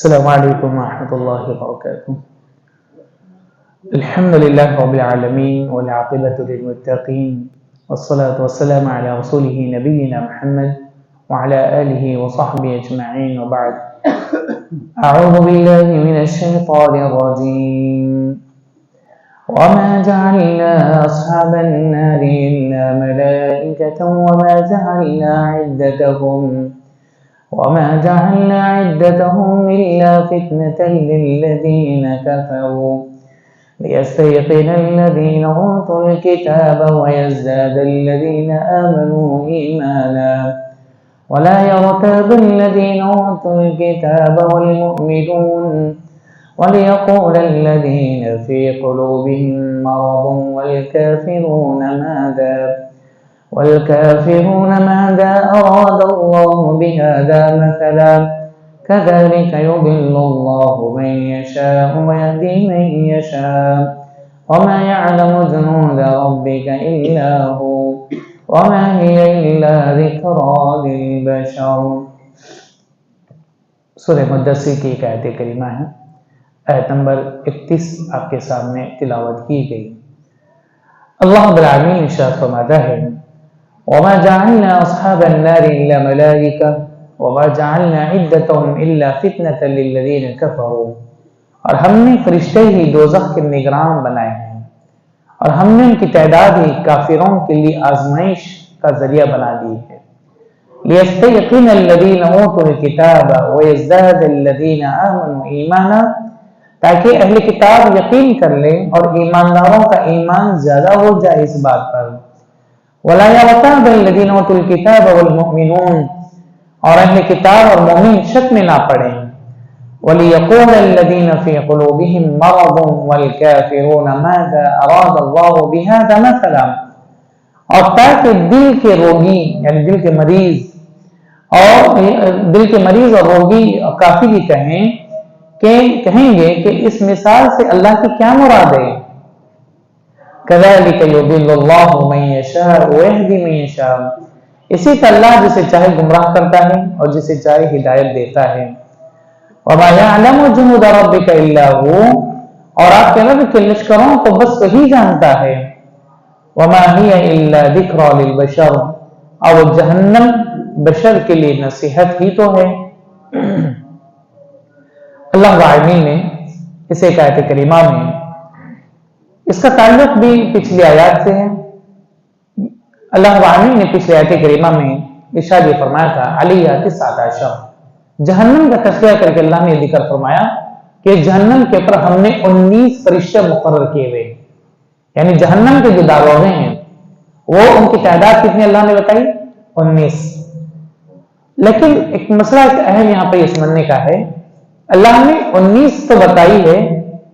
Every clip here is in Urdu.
السلام علیکم ورحمۃ اللہ وبرکاتہ۔ الحمد للہ رب العالمین والعاقبۃ للمتقین والصلاة والسلام علی رسولہ نبینا محمد وعلی آلہ وصحبہ اجمعین وبعد۔ اعوذ باللہ من الشیطان الرجیم۔ وما جعلنا اصحاب النار الا ملائکۃ وما جعلنا عدتهم إلا فتنة للذين كفروا ليستيقن الذين أوتوا الكتاب ويزداد الذين آمنوا إيمانا ولا يرتاب الذين أوتوا الكتاب والمؤمنون وليقول الذين في قلوبهم مرض والكافرون ماذا أراد الله بهذا مثلا كذلك يضل الله من يشاء ويهدي من يشاء وما يعلم جنود ربك إلا هو وما هي إلا ذكرى للبشر۔ سورہ مدثر کی ایک آیت کریمہ ہے، آیت نمبر 31 آپ کے سامنے تلاوت کی گئی۔ اللہ رب العالمین ارشاد فرماتا ہے وما جعلنا اصحاب النار الا ملائکہ وما جعلنا عدتهم الا فتنة للذین کفروا، اور ہم نے فرشتے ہی دوزخ کے نگران بنائے ہیں اور ہم نے ان کی تعداد ہی کافروں کے لیے آزمائش کا ذریعہ بنا دی ہے۔ لیستیقن الذین اوتوا الکتاب ویزداد الذین آمنوا ایمانا، تاکہ اہل کتاب یقین کر لیں اور ایمانداروں کا ایمان زیادہ ہو جائے اس بات پر۔ وَلَا يَرْتَابَ الَّذِينَ أُوتُوا الْكِتَابَ وَالْمُؤْمِنُونَ، اور اہل کتاب اور مومن شک میں نہ پڑیں۔ وَلِيَقُولَ الَّذِينَ فِي قُلُوبِهِم مَّرَضٌ وَالْكَافِرُونَ مَاذَا أَرَادَ اللَّهُ بِهَذَا مَثَلًا، اور تاکہ دل کے روگی یعنی دل کے مریض اور روگی اور کافر ہی کہیں گے کہ اس مثال سے اللہ کی کیا مراد ہے۔ كذلك يضل الله من يشاء ويهدي من يشاء، اسی طرح اللہ جسے چاہے گمراہ کرتا ہے اور جسے چاہے ہدایت دیتا ہے۔ وما يعلم جنود ربك الا هو، اور آپ کے رب کے لشکروں کو بس وہی جانتا ہے۔ وما هي الا ذکرى للبشر، اور جہنم بشر کے لیے نصیحت ہی تو ہے۔ اللہ العالمین نے اس ایک آیت کریمہ میں، اس کا تعلق بھی پچھلی آیات سے ہے۔ اللہ العالمین نے پچھلی آیت کریمہ میں ارشاد فرمایا تھا علیہ 19 جہنم کا تذکرہ کر کے اللہ نے ذکر فرمایا کہ جہنم کے اوپر ہم نے 19 فرشتے مقرر کیے ہوئے، یعنی جہنم کے جو داروغے ہیں وہ ان کی تعداد کتنی اللہ نے بتائی؟ 19۔ لیکن ایک مسئلہ اہم یہاں پہ یہ سمجھنے کا ہے، اللہ نے 19 تو بتائی ہے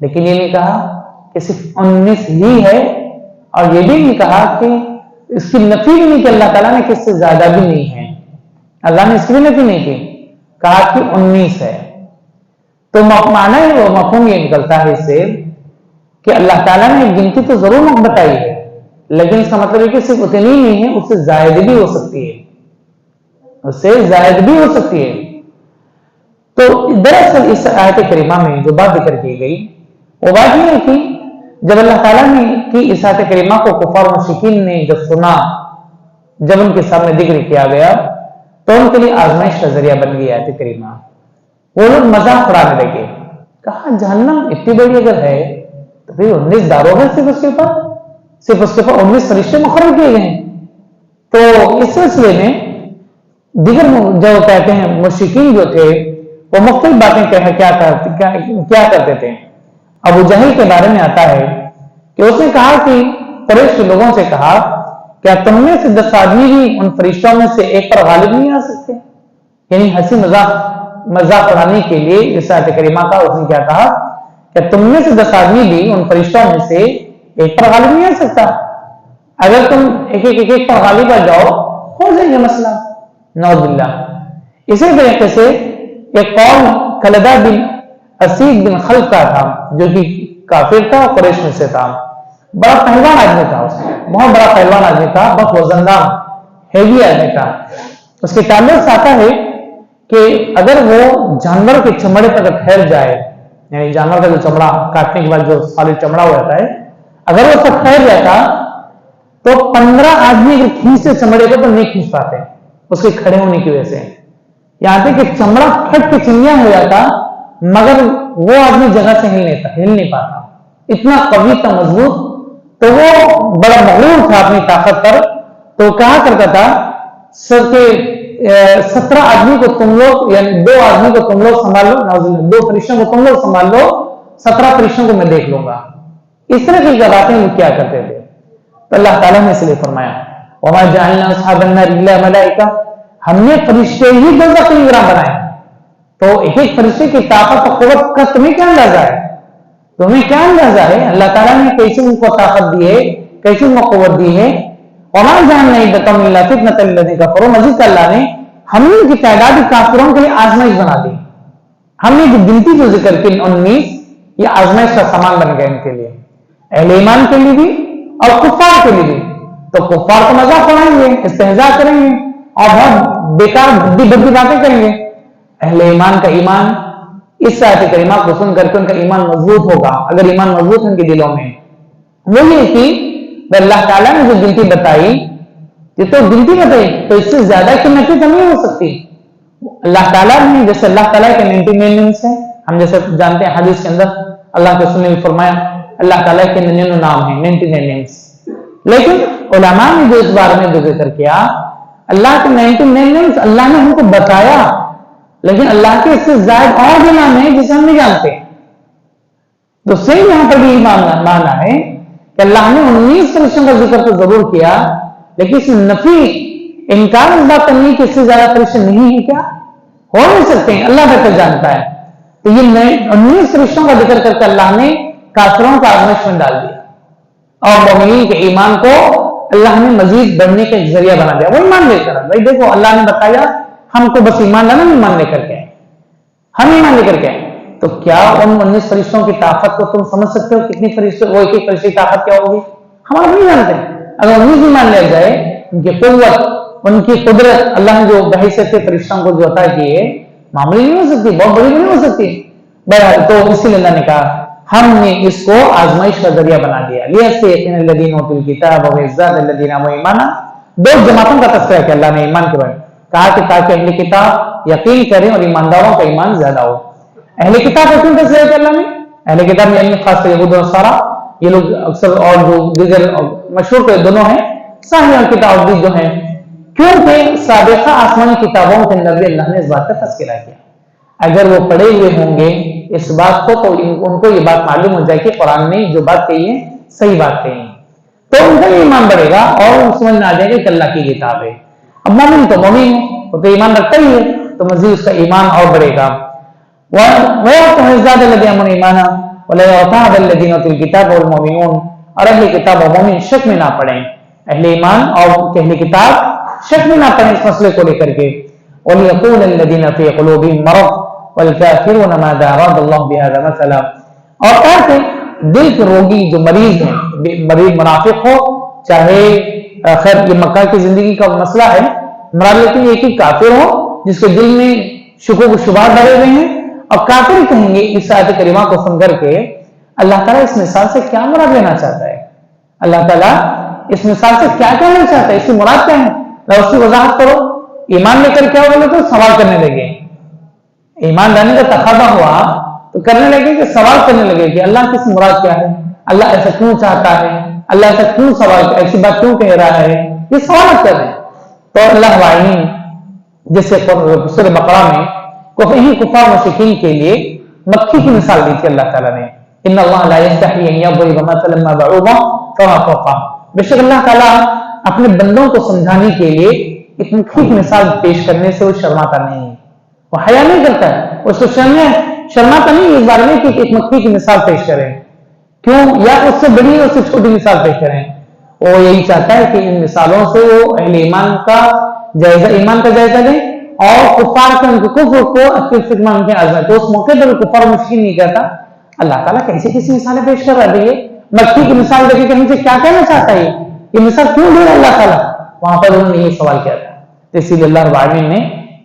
لیکن یہ نہیں کہا کہ صرف 19 ہی ہے، اور یہ بھی نہیں کہا کہ اس کی نفی بھی نہیں کہ اللہ تعالیٰ نے کس سے زیادہ بھی نہیں ہے، اللہ نے اس کی بھی نفی نہیں کی، کہا کہ 19 ہے۔ تو معنی وہ مفہوم یہ نکلتا ہے اس سے کہ اللہ تعالیٰ نے گنتی تو ضرور بتائی ہے، لیکن اس کا مطلب ہے کہ صرف اتنی نہیں ہے، اس سے زائد بھی ہو سکتی ہے، تو دراصل اس آیت کریمہ میں جو بات ذکر کی گئی وہ بات یہ ہے کہ جب اللہ تعالیٰ نے کی اس آیت کریمہ کو کفار و مشرکین نے جب سنا، جب ان کے سامنے ذکر کیا گیا تو ان کے لیے آزمائش کا ذریعہ بن گئی آیت کریمہ۔ وہ لوگ مذاق اڑانے لگے، کہا جہنم اتنی بڑی اگر ہے تو پھر 19 داروغے صرف اس کے اوپر 19 فرشتے مقرر کیے گئے ہیں۔ تو اس سلسلے میں دیگر جو کہتے ہیں مشرکین جو تھے وہ مختلف باتیں کیا کرتے تھے۔ ابو جہل کے بارے میں آتا ہے کہ اس نے کہا کہ قریش کے لوگوں سے کہا کیا تم میں سے 10 آدمی بھی ان فرشتوں میں سے ایک پر غالب نہیں آ سکتے، یعنی ہنسی مذاق اڑانے کے لیے اس آیت کریمہ کا اس نے کیا کہا کہ تم میں سے 10 آدمی بھی ان فرشتوں میں سے ایک پر غالب نہیں آ سکتا، اگر تم ایک پر غالب آ جاؤ ہو جائے گا مسئلہ، نعوذ باللہ۔ اسی طریقے سے ایک قوم خلدہ بن اسید بن خلف کا تھا جو کہ کافر تھا، قریش میں سے تھا، بڑا پہلوان آدمی تھا، بہت بڑا پہلوان آدمی تھا، بہت وزندار ہیوی آدمی تھا۔ اس کے تعلق سے آتا ہے کہ اگر وہ جانور کے چمڑے پر ٹھہر جائے، یعنی جانور کا جو چمڑا کاٹنے کے بعد جو سالڈ چمڑا ہو جاتا ہے، اگر وہ سب ٹھہر جاتا تو 15 آدمی اگر کھینچتے چمڑے کو تو نہیں کھینچ پاتے اس کے کھڑے ہونے کی وجہ سے، یہاں تک کہ چمڑا پھٹ کے چنگیا ہو جاتا مگر وہ آدمی جگہ سے ہل نہیں پاتا، اتنا قوی تھا، مضبوط۔ تو وہ بڑا مغرور تھا اپنی طاقت پر، تو کہا کرتا تھا 17 آدمی کو تم لوگ، یعنی 2 آدمی کو تم لوگ سنبھال لو، 2 فرشتوں کو تم لوگ سنبھال لو، 17 فرشتوں کو میں دیکھ لوں گا۔ اس طرح کی باتیں وہ کیا کرتے تھے۔ تو اللہ تعالیٰ نے اس لیے فرمایا وَمَا جَعَلْنَا أَصْحَابَ النَّارِ إِلَّا مَلَائِكَةً، ہم نے فرشتے ہی دوزخ کے نگراں بنائے۔ تو ایک ایک فرشتے کی طاقت و قوت کا تمہیں کیا اندازہ ہے؟ تمہیں کیا اندازہ ہے؟ اللہ تعالیٰ نے کیسے ان کو طاقت دی ہے، کیسے ان کو قوت دی ہے۔ وَمَا جَعَلْنَا عِدَّتَهُمْ إِلَّا فِتْنَةً لِّلَّذِينَ كَفَرُوا، مزید اللہ نے ہم نے ان کی تعداد کافروں کے لیے آزمائش بنا دی۔ ہم نے جو گنتی جو ذکر کی 19، یہ آزمائش کا سامان بن گئے ان کے لیے، اہل ایمان کے لیے بھی اور کفار کے لیے بھی۔ تو کفار کو مذاق اڑائیں گے، استہزاء کریں گے اور بہت بیکار بھدی باتیں کریں گے۔ اہل ایمان کا ایمان اس آیت کریمہ کو سن کر کے ان کا ایمان مضبوط ہوگا۔ اگر ایمان مضبوط ان کے دلوں میں، وہ یہ کہ اللہ تعالیٰ نے جو گنتی بتائی، یہ تو گنتی بتائی، تو اس سے زیادہ کی نفی تو نہیں ہو سکتی۔ اللہ تعالیٰ نے جیسے اللہ تعالیٰ کے 99 نیمز ہیں، ہم جیسے جانتے ہیں حدیث کے اندر اللہ کے رسول نے فرمایا اللہ تعالیٰ کے 99 نام ہیں، 99 نیمز۔ لیکن علماء نے جو اس بارے میں ذکر کیا، اللہ کے 99 نیمز اللہ نے ہم کو بتایا، لیکن اللہ کے اس سے زائد اور بھی نام ہیں جسے ہم نہیں جانتے۔ تو صحیح یہاں پر بھی مانا ہے کہ اللہ نے 19 فرشتوں کا ذکر تو ضرور کیا، لیکن اس نفی انکار اس بات کرنی کہ اس سے زیادہ فرشتے نہیں ہیں، کیا ہو نہیں سکتے ہیں، اللہ بہتر جانتا ہے۔ تو یہ 19 فرشتوں کا ذکر کر کے اللہ نے کافروں کا آزمائش میں ڈال دیا، اور مومنین کے ایمان کو اللہ نے مزید بڑھنے کا ایک ذریعہ بنا دیا۔ وہ ایمان لے کر، بھائی دیکھو اللہ نے بتایا ہم کو بس ایمان لانا، ایمان لے کر کے ہم ایمان لے کر کے، تو کیا ان 19 فرشتوں کی طاقت کو تم سمجھ سکتے ہو؟ کتنی فرشتے، وہ ایک ایک فرشتے کی طاقت کیا ہوگی، ہم آپ نہیں جانتے۔ اگر 19 ایمان لے جائے، ان کی قوت، ان کی قدرت، اللہ نے جو بحیثیت فرشتوں کو جو عطا کی ہے، معمولی نہیں ہو سکتی، بہت بڑی نہیں ہو سکتی۔ بہرحال تو اسی لیے اللہ نے کہا ہم نے اس کو آزمائش کا ذریعہ بنا دیا۔ لِيَسْتَيْقِنَ الَّذِينَ أُوتُوا الْكِتَابَ وَيَزْدَادَ الَّذِينَ آمَنُوا ایمانا، 2 جماعتوں کا تذکرہ کیا اللہ نے ایمان کے بارے میں، کہا کہ تاکہ اہل کتاب یقین کریں اور ایمانداروں کا ایمان زیادہ ہو۔ اہل کتاب کا کیوں تذکرہ کیا اللہ نے؟ اہل کتاب یعنی خاص طور یہود و نصارہ، یہ لوگ اکثر، اور جو دیگر مشہور تو دونوں ہیں صحیح کتاب بھی جو ہیں، کیونکہ سابقہ آسمانی کتابوں کے اندر بھی اللہ نے اس بات کا تذکرہ کیا۔ اگر وہ پڑھے ہوئے ہوں گے اس بات کو تو ان کو یہ بات معلوم ہو جائے کہ قرآن نے جو بات کہی ہے صحیح بات کہی ہے، تو ان کا ایمان بڑھے گا اور سمجھ میں آ جائے گا کہ اللہ کی کتاب ہے۔ اب مومن تو مومن ہے، وہ تو ایمان رکھتا ہی ہے، تو مزید اس کا ایمان اور بڑھے گا۔ وَيَزْدَادَ الَّذِينَ آمَنُوا ایمانا وَلَا يَرْتَابَ الَّذِينَ أُوتُوا الْكِتَابَ وَالْمُؤْمِنُونَ، اور اہل کتاب اور مومن شک میں نہ پڑیں، اہل ایمان اور اہل کتاب شک میں نہ پڑیں اس مسئلے کو لے کر کے۔ وَلْيَقُولَ الَّذِينَ فِي قُلُوبِهِم مَرَضٌ وَالْكَافِرُونَ مَاذَا أَرَادَ اللَّهُ بِهَذَا مَثَلًا، اور کہتے دل کے روگی جو مریض ہیں، مریض منافق ہو چاہے، خیر یہ مکہ کی زندگی کا مسئلہ ہے مراد، لیکن ایک ہی کافر ہو جس کے دل میں شکوک و شبہات بھرے ہوئے ہیں، اور کافر کہیں گے اس آیت کریمہ کو سن کر کے اللہ تعالیٰ اس مثال سے کیا مراد لینا چاہتا ہے، اللہ تعالیٰ اس مثال سے کیا کہنا چاہتا ہے، اس کی مراد کیا ہے، اس کی وضاحت کرو۔ ایمان لے کر کیا بولے تو سوال کرنے لگے، ایمان لانے کا تقاضا ہوا تو کرنے لگے کہ سوال کرنے لگے کہ اللہ کی مراد کیا ہے، اللہ ایسا کیوں چاہتا ہے، اللہ ایسا کیوں سوال، ایسی بات کیوں کہہ رہا ہے، یہ سوال کر رہے ہیں۔ تو اللہ واعظین جیسے سورہ بقرہ میں کفار مشرکین کے لیے مکھی کی مثال دی تھی اللہ تعالیٰ نے، ان اللہ لا یستحی ان یضرب مثلا ما بعوضہ فما فوقها، بے شک اللہ تعالیٰ اپنے بندوں کو سمجھانے کے لیے ایک مکھی کی مثال پیش کرنے سے وہ شرماتا نہیں ہے، وہ حیا نہیں کرتا ہے، اس کو شرماتا نہیں اس بارے میں کہ ایک مکھی کی مثال پیش کریں، کیوں، یا اس سے بڑی اس سے چھوٹی مثال پیش کریں، وہ یہی چاہتا ہے کہ ان مثالوں سے وہ اہل ایمان کا جائزہ لیں اور کفار کے ان کے کفر کو اچھی فکر ان کے آزمائے۔ تو اس موقع پر کفار مشکل نہیں کہتا اللہ تعالیٰ کیسی مثالیں پیش کر رہا ہے، مکھی کی مثال دیکھے کہ ہم سے کیا کہنا چاہتا ہے، یہ مثال کیوں دے رہا اللہ تعالیٰ، وہاں پر انہوں نے یہ سوال کیا تھا۔ تو اسی لیے اللہ رب العالمین نے